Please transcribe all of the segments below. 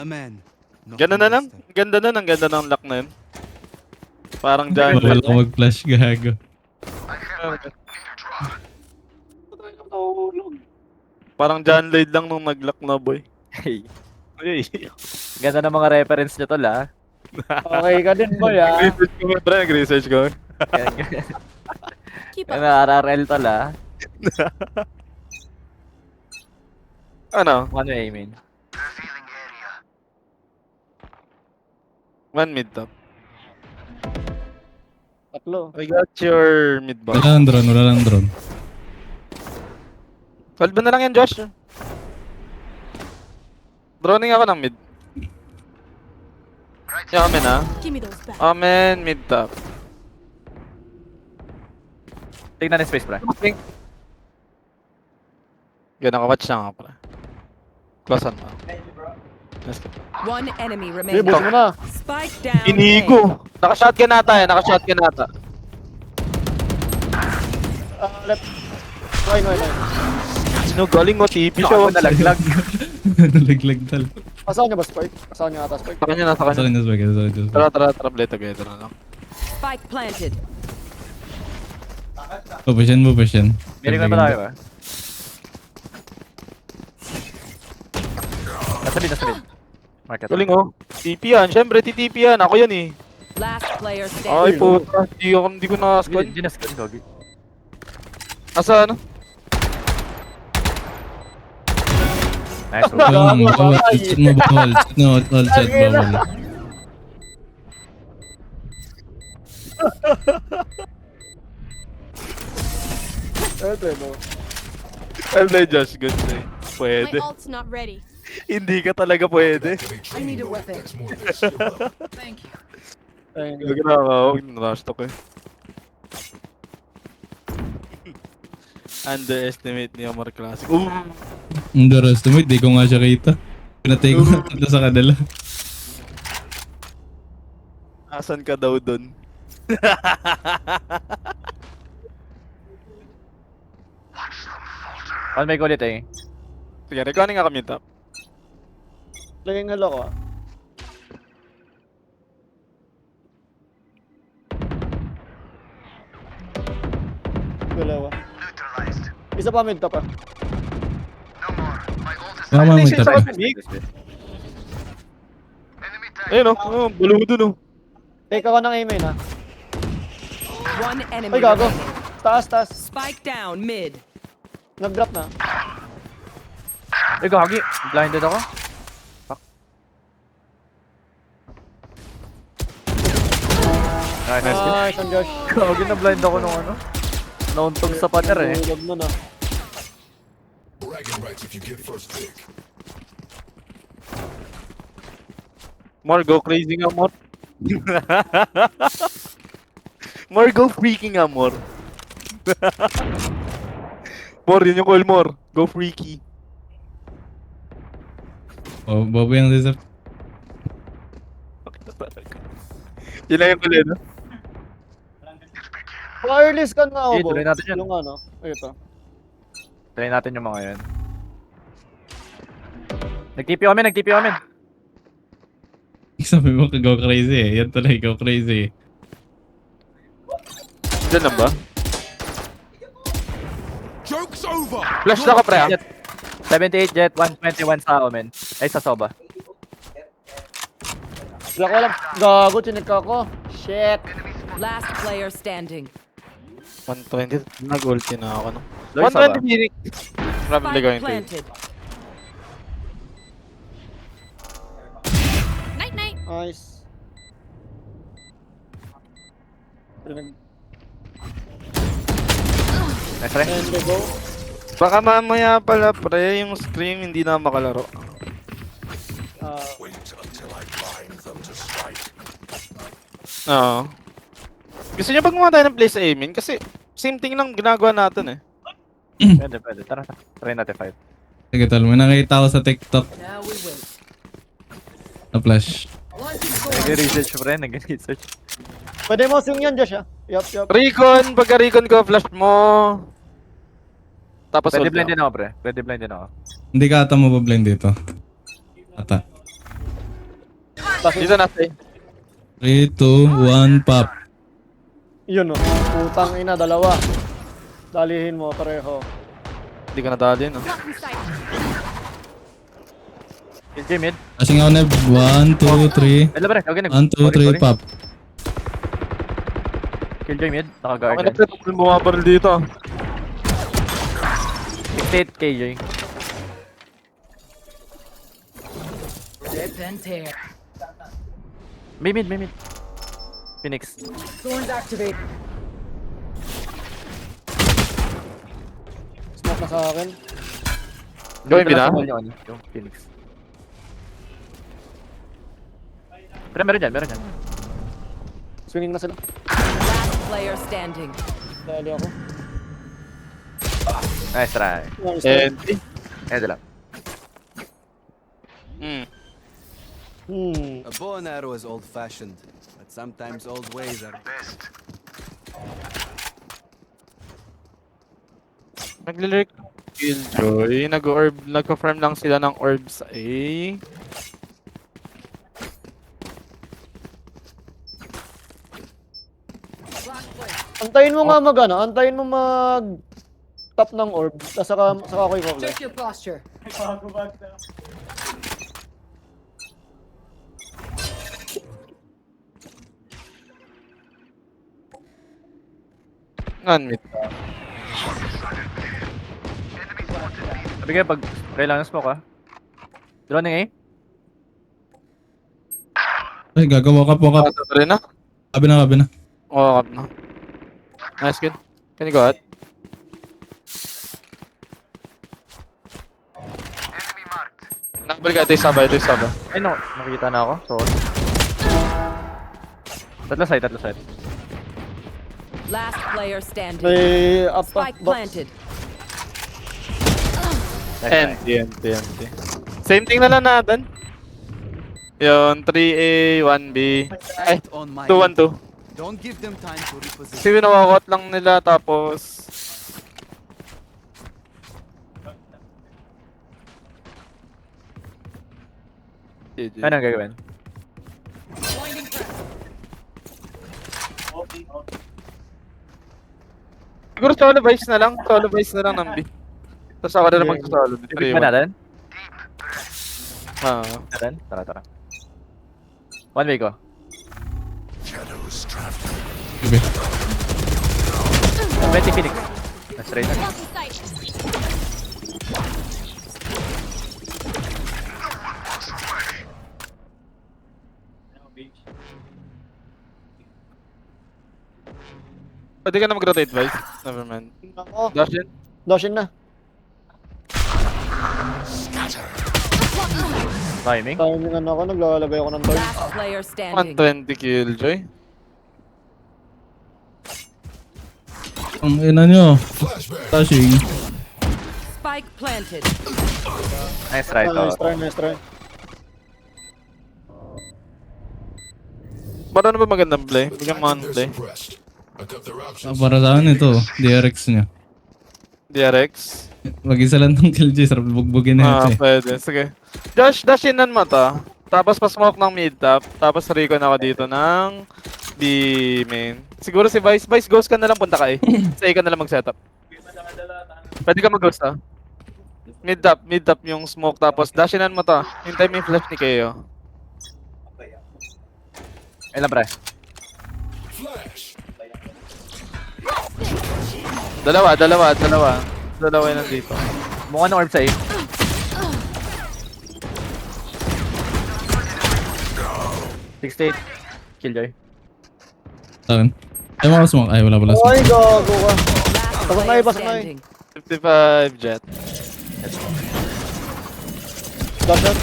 A man. Ganda na lang. Ganda na. Ang ganda ng lock na yun. Parang dyan. Wala ko mag-flash, gago. Parang John Lloyd lang nung nag-lock na boy. Hey. Uy. Ganda ng mga reference nyo tol ah. Okay ka din boy ah. Nag-research ko pre, nag-research ko. Keep Yan up. na RRL tol ah. Ano? Ano aiming? One mid top. Tatlo. I got your mid box. Wala lang drone, wala lang drone. 12 na lang yan, Josh. Droning ako ng mid. Yeah, amen ah. Give me those back. Amen, mid top. Tignan yung space pre. Yan, nakawatch na nga pala. Closean mo. Let's go. One enemy Sige, remaining. boost mo na. Spike down. Inigo! Naka-shotgun nata eh, naka-shotgun nata. Left. Why? Sino galing mo, TP siya. Ako nalaglag. Nalaglag tal. Asahan niya ba Spike? Asahan niya ata Spike? Sa kanya na, sa Sa kanya. kanya, sa kanya. Tara, play together na lang. Spike planted. Push yan. Meron na ba tayo ba? Nasa mid. Market. Galing oh. TP yan, syempre TTP yan. Ako yan eh. Last player Ay standing. puta, hindi ko nakascan. Hindi na skill doggy. Asa ano? Nice. Bawal, chat mo bawal. Chat mo, all chat bawal. Pwede. Well play Josh, good play. My Pwede. ult's not ready. Hindi ka talaga pwede. I need a weapon. Ayun. Huwag na ako, narush to ko eh. Underestimate ni Omar Classic. Underestimate, di ko nga siya kita. Pinatay ko nga tatlo sa kanila. Asan ka daw dun? On may ulit eh. Sige, recording nga kami top. Laging hello ko ah. Dalawa. Isa pa mid top ah. Mama mo Ay, tap. sa mid. Ayun oh, balo dun oh. Take ako ng aim ah. One enemy. Ay gago. remaining. Taas. Spike down mid. Nag-drop na. Ay gagi. Blinded ako. Nice. Nice on Josh. Gagi na blind ako nung ano. Nauntog sa pader eh. Hulog mo na. More go crazy nga more. More go freaking nga more. More, yun yung call more. Go freaky. Oh, bobo yung desert. Yun lang yung call no? Wireless ka na ako. Sige, tuloy natin yan. Yung ano. Ito. Try natin yung mga yun. Nag-TP kami. Sabi mo ka go crazy eh. Yan tuloy, go crazy eh. Diyan lang ba? Joke's over. Flash na ka pre ah. 78 jet, 121 sa Omen. Ay sa Soba. Wala ko alam. Gago, chinik ako. Shit. Last player standing. 120, nag-ulti na ako no? Loy, Soba. 120 Phoenix. Probably Spike going to. planted. Night night. Nice. Nice try. And go. Baka mamaya pala pre, yung scream hindi na makalaro. Ah, Oo. Gusto niyo pag gumawa tayo ng place aiming? Kasi same thing lang ginagawa natin eh. Pwede. Tara. Try natin 5. Sige tol, may nakita ko sa TikTok Now we wait. na flash. Nag-research pre. Nag-research. pwede mo swing yan, Josh ah. Yup. Recon, pagka-recon ko, flash mo. Tapos Pwede ult blind lang. din ako pre. Pwede blind din ako. Hindi ka ata mabablind dito. Ata. Dito na, Tay. 3, 2, 1, pop. Yun o. Putang ina, dalawa. Dalihin mo, pareho. Hindi ka nadali, no? Killjoy mid. Flashing ako na 1, 2, 3. Hello, pre. Okay, 1, 2, 3, pop. Killjoy mid. Ang Naka-guard. ina, pre, pag bumabaril dito. 68 Killjoy. Rip and tear. May mid. Phoenix. Thorns activate. Smoke na sa akin. Gawin Dito lang bina? sa wall yung Phoenix. Pero meron dyan. Swinging na sila. Last player standing. Dali ako. Nice try. Nice try. And, Ito lang. A bow and arrow is old-fashioned, but sometimes old ways are best. Nagli-lurk. Killjoy. Nag-farm lang sila ng orbs. Antayin mo nga antayin mo mag top ng orb, saka ako i-focus. Check your posture. Ngan-mid. Sabi kayo pag kailangan smoke ha. Drone ng A. Ay, gagawa ka po ka. Ito rin na. Kabi na. Oo, kap na. Nice, good. Can you go out? Nakabalik ka, ito yung saba. Ay no, nakikita na ako. Sorry. Tatlo side. Last player standing. May up Spike box. planted. Nice try. NT. Same thing na lang natin. Yun, 3A, 1B. Ay, Act on my 2-1-2. Don't give them time to reposition. Kasi winawakot lang nila tapos... GG. Ano ang gagawin? Siguro solo vice na lang ng B. Tapos ako na lang mag-solo. Ibig ba natin? Ah. Tara. One way ko. Kabi. 20 Phoenix. Straight na. Pwede ka na mag-rotate vice. Never mind. Ako, Dash in. doshin na. Timing. Timingan ako, naglalagay ako ng toy. Last player standing. 120 killjoy. Ang ina nyo. Flashing. Spike planted. Nice try to. Nice try. Para na ba magandang play? Bigyan mo ng play. Para sa akin ito, DRX niya. DRX. Mag-isa lang tong killjoy, sarap bugbugin na ito eh. Pwede. Sige. Dash in mo to. Tapos pa-smoke ng mid-top. Tapos recon ako dito ng B main. Siguro si Vice. Vice, ghost ka na lang. Punta ka eh. Sa A ka na lang mag-setup. Pwede ka mag-ghost ah. Mid-top yung smoke. Tapos dashinan mo to. Hintay mo yung flash ni Keo. Ayun lang pre. Dalawa yung nandito. Mukha ng orb sa A. $68. Killjoy. Sa akin. Ay, makasmok. Ay, wala pala. Ay, gago ka. Last Pasok na player pasok na standing. 55 jet. Dash out.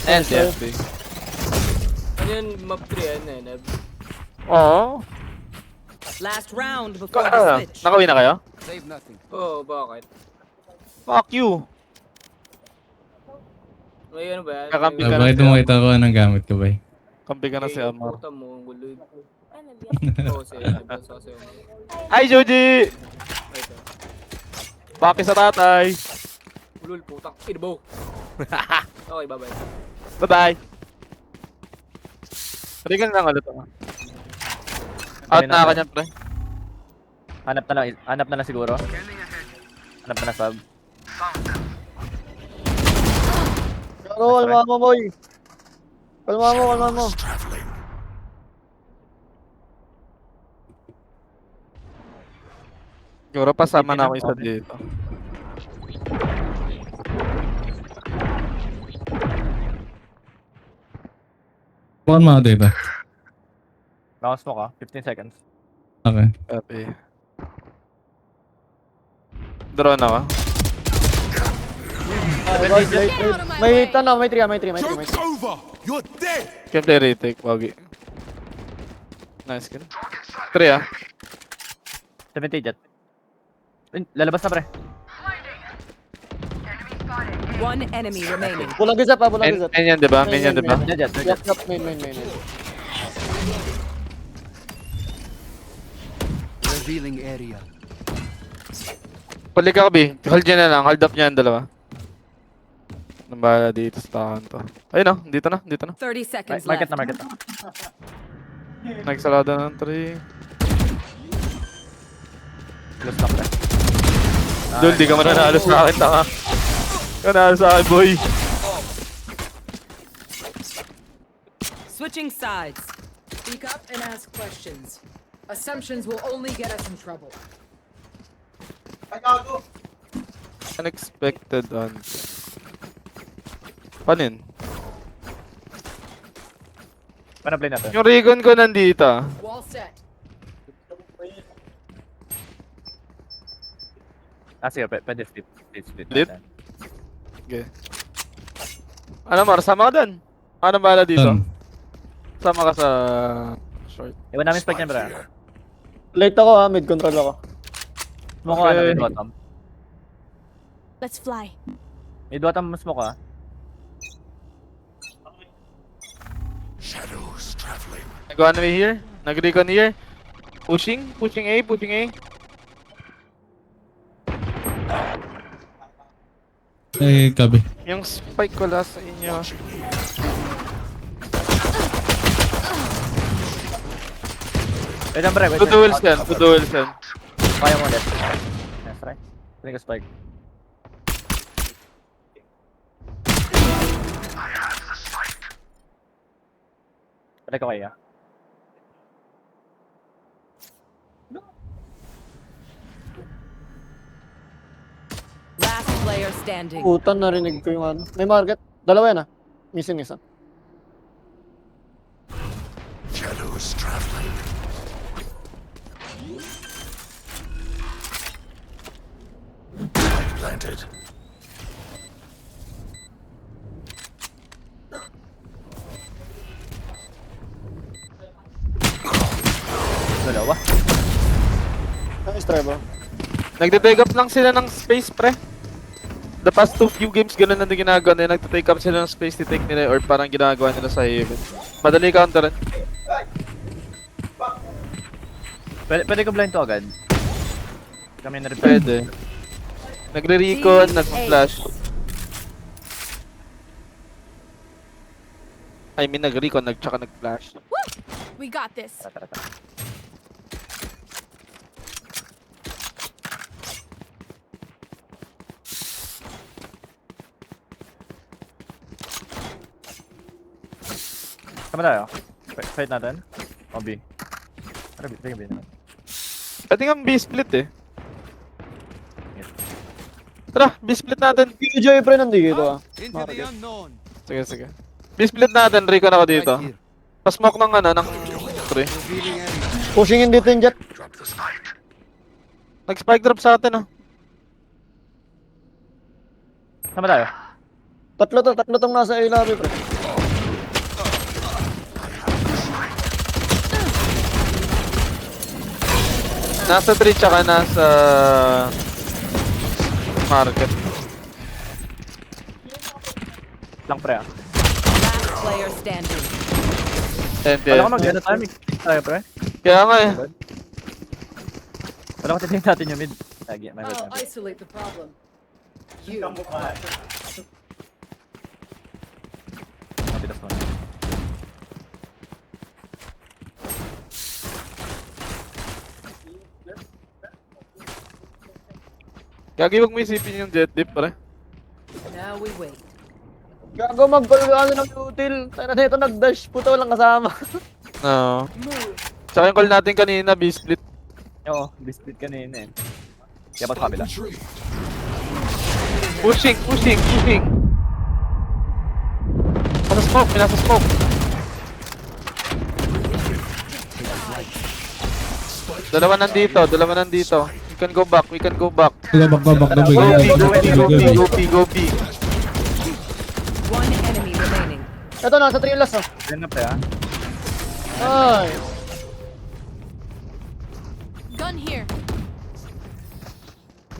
And TFB. Ano yun, map 3 yan eh, Neb? Oo. Last round before the switch. Nakawin na kayo? Save nothing. Oo, bakit? Fuck you. May ano ba yan? Kakampi Ah, ka bakit na mo makita ko anong gamit ko ba eh? Kampi ka na si Amar. Puta mo, ang gulo. Oo, sige. Diba sa kasi Hi Joji! ito. Baki sa tatay. Ulul, putang. Idbo. Okay, bye-bye. Bye bye. Recon lang ulit ako. Out na kanya, pre. Hanap na lang siguro. Hanap na sub. Pero kalma mo, boy. Kalma mo. Siguro pasama na ako isa dito. Kuhan mo ako dito. Bounce mo ka. 15 seconds. Okay. Copy. Drone ako. Wait. May tanong, may 3. Can play retake, wagi. Nice kill. 3 ah. 70 jet. Lalabas na pre. One enemy remaining. Bulag isa pa, bulag isa. Main yan, diba? Main yan, diba? Jet. Yup, main. Revealing area. Palik ako, B. Hold nyo na lang. Hold up nyo yung dalawa. Nambala dito sa takan to. Ayun oh, dito na. 30 seconds Market left. na. Nagsalada ng 3. Close na pre. Dol, di ka mananalo sa akin, tanga. Mananalo sa akin, boy. Switching sides. Speak up and ask questions. Assumptions will only get us in trouble. Unexpected on. Panin? Paano play natin? Yung Recon ko nandito. Wall set. Sige, pwede split. Split? natin. Okay. Ano, Mar? Sama ka dun. Ano bala dito? Saan? Sama ka sa short. Iwan namin spike niya, bro. Late ako ha, mid control ako. Smoke Okay. ka mid bottom. Let's fly. Mid bottom smoke ka. Nag-one way here. Nag-recon here. Pushing A. Eh, kabi. Yung spike ko last sa inyo. Wait lang, pre. Two duels yan. Kaya mo ulit. Nice try. Pwede ka spike. Pwede ka kaya. Last player standing. Putan, narinig ko yung ano. May market. Dalawa yan ah. Missing isa. Dalawa. Nice try bro. Nagde-take up lang sila ng space, pre. The past few games, ganun na din ginagawa nila. Nagte-take up sila ng space, titake nila or parang ginagawa nila sa Haven. Madali counter rin. Pwede ko blind to agad. Kami na rin. Pwede. Nagre-recon, nag-flash. I mean, nag-recon, tsaka nag-flash. We got this. Tara. Tama tayo. Fight natin. O B. Tara, B naman. Pwede nga B-split eh. Tara, B-split natin. Si Joy pre nandito ah. Into the unknown. Sige. B-split natin, recon ako dito. Right here. Pa-smoke ng ano, ng 3. Revealing area. Pushing in dito yung jet. Nag-spike drop sa atin ah. Tama tayo. Tatlo tong nasa A lobby pre. Nasa 3 tsaka nasa market. Lang pre ah. Last player standing. Wala ko mag-gana tayo. Tayo pre. Kaya nga eh. Wala ko titingin natin yung mid. Lagi, may I'll wait. isolate the problem. You. Mabitas mo. Gagi, wag mo isipin yung jet dip, pre. Now we wait. Gago mag-ano ng util. Tayo na ito nag-dash. Puta walang kasama. No. Tsaka yung call natin kanina, B-split. Oo, bisplit kanina eh. Kaya ba't kabila? Pushing. Nasa smoke, may nasa smoke. Dalawa nandito. We can go back. Go back. Go B. One enemy remaining. Ito na, sa trilas oh. Yan na pre ah. Ay. Gun here.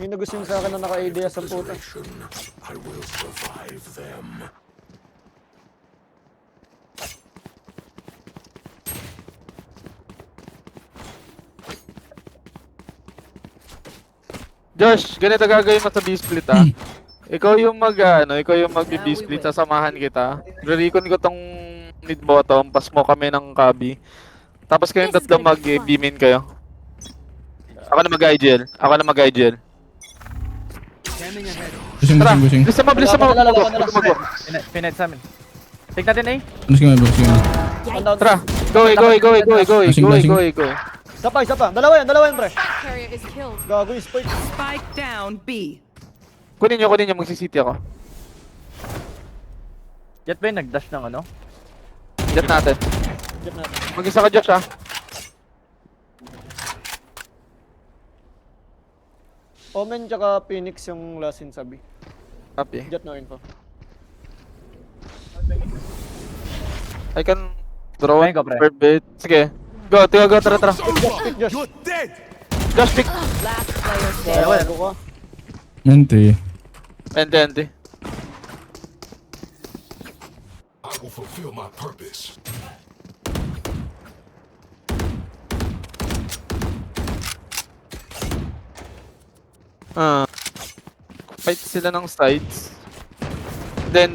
May nagustuhin sa akin na naka-ADS ang puta. Josh, ganito gagawin mo sa B-split Ikaw yung mag-B-split, sasamahan kita. Re-recon ko tong mid bottom, pas mo kami ng Kabi. Tapos kayong tatlo mag-B-main kayo. Ako na mag-IGL. Pushing. Bisa mo. Pinet sa amin. Take natin eh. One down. Tara, go. Isa pa. Dalawa yan, pre. Carrier is killed. Gago yung spike. Spike down B. Kunin nyo, magsisiti ako. Jet ba yung nag-dash ng ano? Jet natin. Get natin. Mag-isa ka, Josh, Omen tsaka Phoenix yung last in sabi. Copy. Jet na info. I can draw Ayun ka, pre. per bit. Sige. Go, tara. Pick Josh. Josh, pick. Last player standing. Gago ka. Mente. Ente. Fight sila ng sides. Then.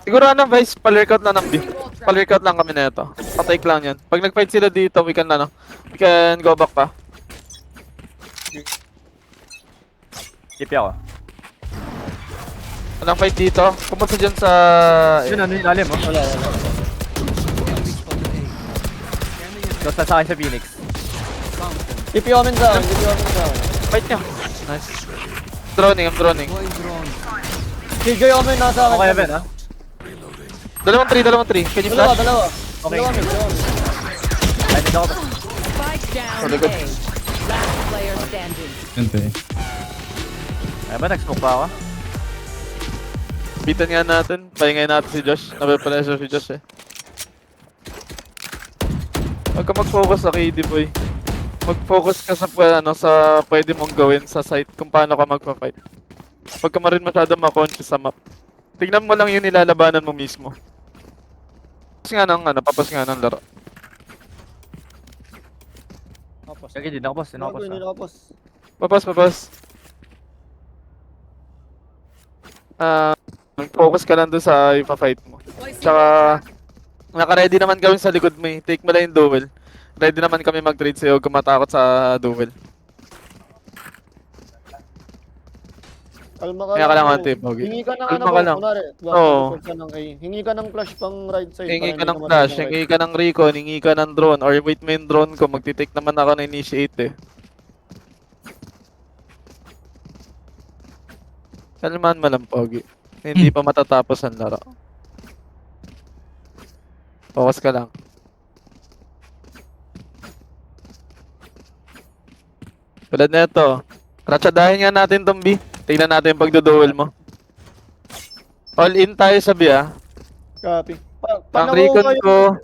Siguro Vice, palirkout lang ng B. Palirkout lang kami na ito. Patay lang yan. Pag nag-fight sila dito, we can go back pa. TP ako. Walang fight dito. Pumunta dyan sa... Yun ano yung lalim oh. Wala. Basta sa akin sa Phoenix. TP Omen sa akin. Fight nyo. Nice. I'm droning. Killjoy Omen nasa akin. Okay Ben ah. Dalawang 3. Can you flash? Dalawa. Okay. Dalawa mid. Ay, hindi ako. Spike down Very good. A. Last player standing. Mente. Ay ba, nag-smoke pa ako? Bitan nga natin. Pahingay natin si Josh. Nape-pressure si Josh eh. Huwag ka mag-focus sa KD boy. Mag-focus ka sa pwede mong gawin sa site kung paano ka magpa-fight. Huwag ka rin masyado ma-conscious sa map. Tignan mo lang yung nilalabanan mo mismo. Papas nga ng laro. Kaya hindi nakapos, Hindi nakapos. Papas. Mag-focus ka lang doon sa ipa-fight mo. Tsaka, naka-ready naman kami sa likod mo eh. Take mo lang yung duel. Ready naman kami mag-trade sa'yo kung matakot sa duel. Kalma ka Kaya ka lang ante, Pogi. Hingi ka ng Kalma ka lang. kunwari. Oo. Hingi ka ng flash pang right side. Hingi para ka hindi ng ka flash, matulog. hingi ka ng recon, hingi ka ng drone, or wait mo yung drone ko, magtitake naman ako na initiate eh. Kalmahan mo lang, Pogi. Hindi pa matatapos ang laro. Focus ka lang. Tulad na ito. Ratchadahin nga natin tong B. Tingnan natin yung pagdo-duel mo. All in tayo sa B ah. Copy. Ang recon ko...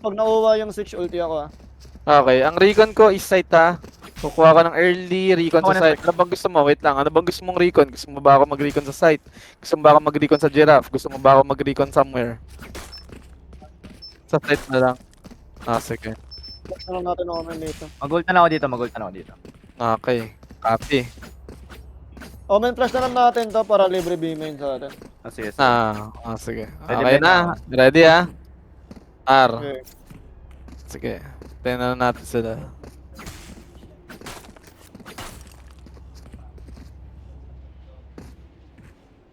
Pag nakuha yung switch ulti ako Okay, ang recon ko is site ha. Kukuha ka ng early recon sa site. Ano bang gusto mo? Wait lang. Ano bang gusto mong recon? Gusto mo ba ako mag-recon sa site? Gusto mo ba ako mag-recon sa giraffe? Gusto mo ba ako mag-recon somewhere? Sa site na lang. Sige. Flash na lang natin ang Omen dito. Mag-ult na lang ako dito. Okay. Copy. Omen flash na lang natin to para libre B-main sa atin. Sige. Sige. Ready Okay ba na. Ready ah. R. Okay. Sige. Tingnan natin sila.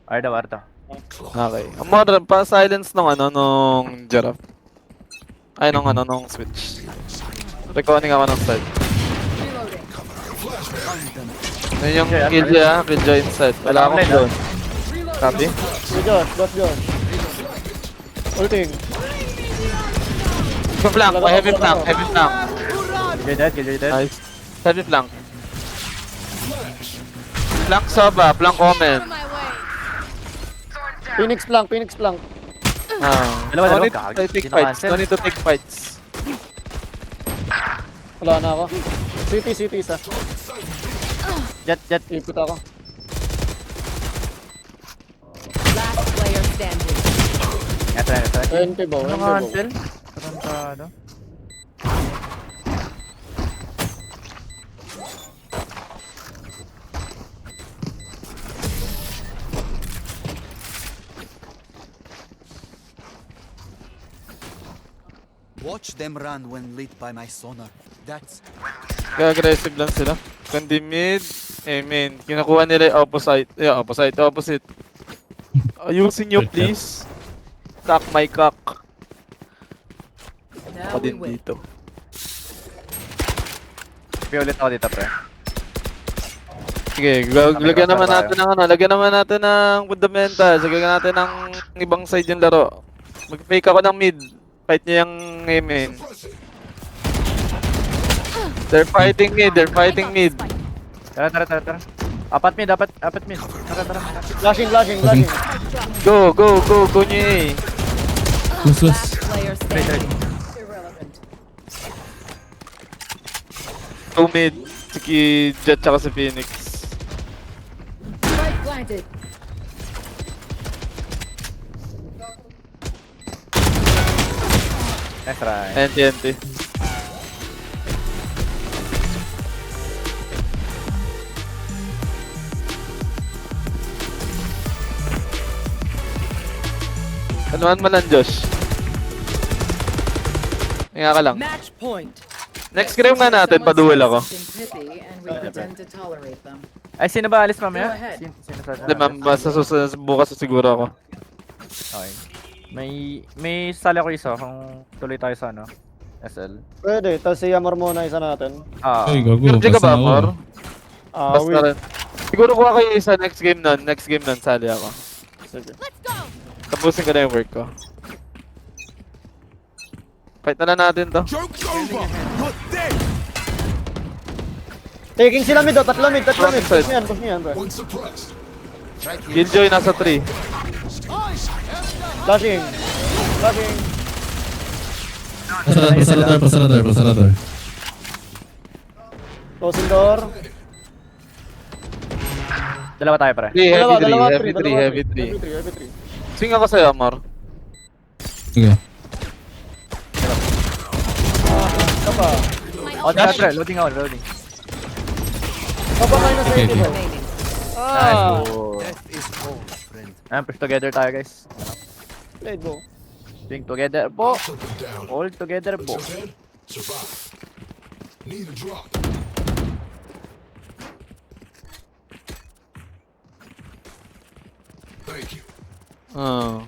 Arda, Arda. Okay. Amor, pa-silence nung nung giraffe. Ay, nung switch. Reckoning ako ng side. Reloading. Yun yung Killjoy inside. Wala akong Online, doon. Copy? Go Josh, got Josh. Ulting. Flank, heavy flank, heavy flank. Killjoy dead. Nice. Heavy flank. Flank Soba, flank Omen. On my way. Phoenix flank. Dalawa, No need gag. to take Hindi fights. na-cancel. No need to take fights. Wala na ako. City isa. Jet. Ipit ako. Last player standing. Ito. NP bow. Ano nga, Ansel? Tarantado. Watch them run when lit by my sonar. That's Kaya aggressive lang sila. Kundi mid, main. Kinakuha nila yung opposite. Yeah, opposite. Ayusin nyo please. Cock my cock. Now Ako we din win. dito. May ulit ako dito, pre. Sige, lagyan naman natin ng fundamentals. Lagyan natin ng ibang side yung laro. Mag-fake ako ng mid. Fight niya yung main. They're fighting mid. Tara. Apat mid. Tara. Flashing. Go nyo eh. Close. Last player standing. Irrelevant. Go mid. Si Jet tsaka si Phoenix. Spike planted. Nice try. NTNT. Anuhan mo lang, Josh. Hinga ka lang. Match point. Next game nga natin, paduel ako. Something pithy and we pretend to tolerate them. Ay, sino ba alis mamaya? Go ahead. Sino sa Hindi, ma'am. Basta susunod, bukas siguro ako. Okay. May sali ako isa kung tuloy tayo sa SL. Pwede. Tapos si Amor muna isa natin. Ay, gago. Hindi ka Basta ba, ako. Mor? Basta Wait. rin. Siguro kuha kayo isa next game nun. Next game nun, sali ako. Sige. Let's go. Tapusin ko na yung work ko. Fight na lang natin to. Taking sila mid, tatlo mid. Frontside. Push niyan, bro. Killjoy nasa 3. Flashing. Pasarador. Closing door. Dalawa tayo, pre. Heavy 3. Swing ako sa'yo, Amor. Sige. Kapa. Oh, tara, pre. Loading. Kapa minus Okay. 80 bro. Remaining. Ah. death is cold, friend. Ayan, push together tayo, guys. Blade bow. Swing together po. All together po. Ah.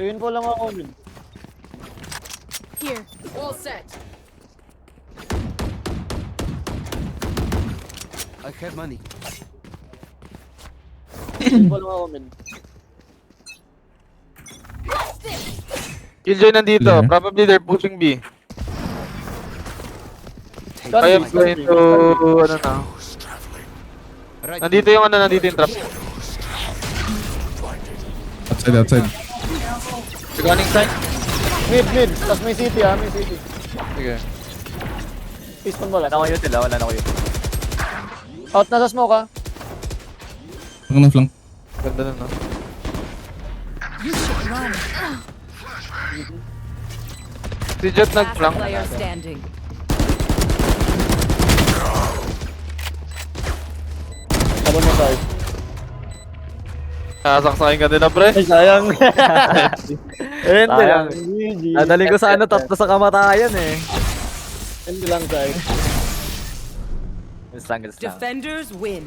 Info lang ako mid. Here. All set. I have money. Info lang ako mid. Killjoy nandito. Clear. Probably they're pushing B. Gun I am B, going gun B. to... ano na. Right. Nandito yung trap. Outside. Gunning side. Mid. Tapos may city may city. Sige. Piston wala. Wala na ko util, wala na ko util. Out na sa smoke Ako ng flank. Ganda na, no? You should run. Si Jet Last nag-flank. player standing. Sabon mo side. Sasaksakin ka nila, pre. Ay, sayang. Hindi lang. Sayang. GG. Dadaling ko sa ano, tatlo sa kamatayan eh. Hindi lang, Sai. Gusto lang. Defenders win.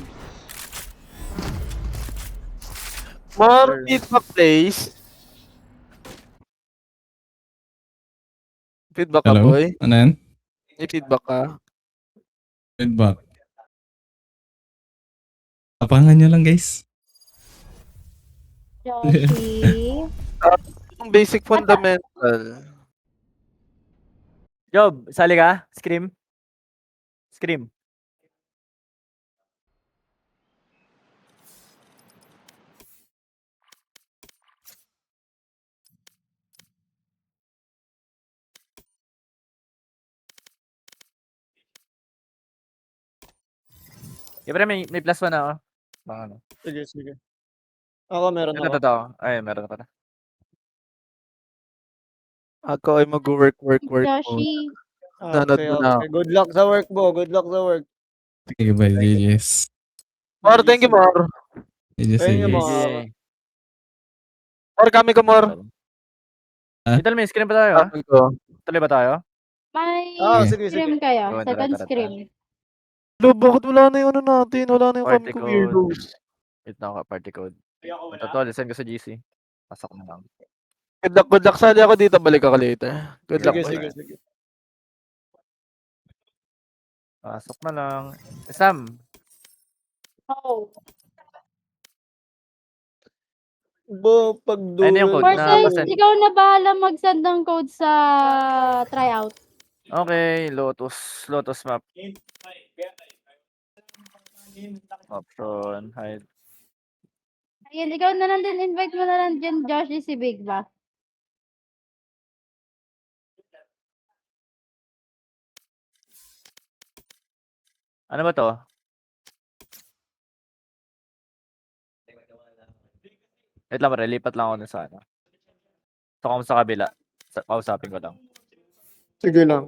More feedback, please. Feedback ka, Hello? boy. Ano yan? May feedback ka. Feedback. Tapangan nyo lang, guys. Joshi. Yung basic fundamental. Job, sali ka? Scream? Scream. Yeah, pre, may plus 1 na ako. Baka ano. Sige, sige. Ako meron Ito, ako. ito. Ay, meron pa na. Ako ay mag-work mode. Joshi. Nanod Okay, mo na. okay. Good luck sa work, Bo. Good luck sa work. Sige, bye. GG's. More, thank you, more. GG's. Ayun yung GG's. mga- Okay. More, kami ko, more. Ha? Ito, may scream pa tayo, ha? Kami ko. Tuloy ba tayo? May Sige, sige. scream kayo. Go, Second tara, tara. scream. Lo, bakit wala na yung ano natin? Wala na yung Party kami ko code. weirdos. Wait na ako, party code. Ito to, listen ko sa GC. Pasok na lang. Good luck. Sali ako dito. Balik ako later. Good luck, Sige, boy. sige, sige. Pasok na lang. Sam, Oh. Bo, pag dulo. Ano yung code? Marcel, Basta- ikaw na bahala mag-send ng code sa tryout. okay, Lotus map. Option, hide. Ayun, ikaw na lang din. Invite mo na lang dyan, Joshi, si Big ba? Ano ba to? Wait lang, pare, lipat lang ako dun sa ano. So, kung sa kabila, kausapin ko lang. Sige lang.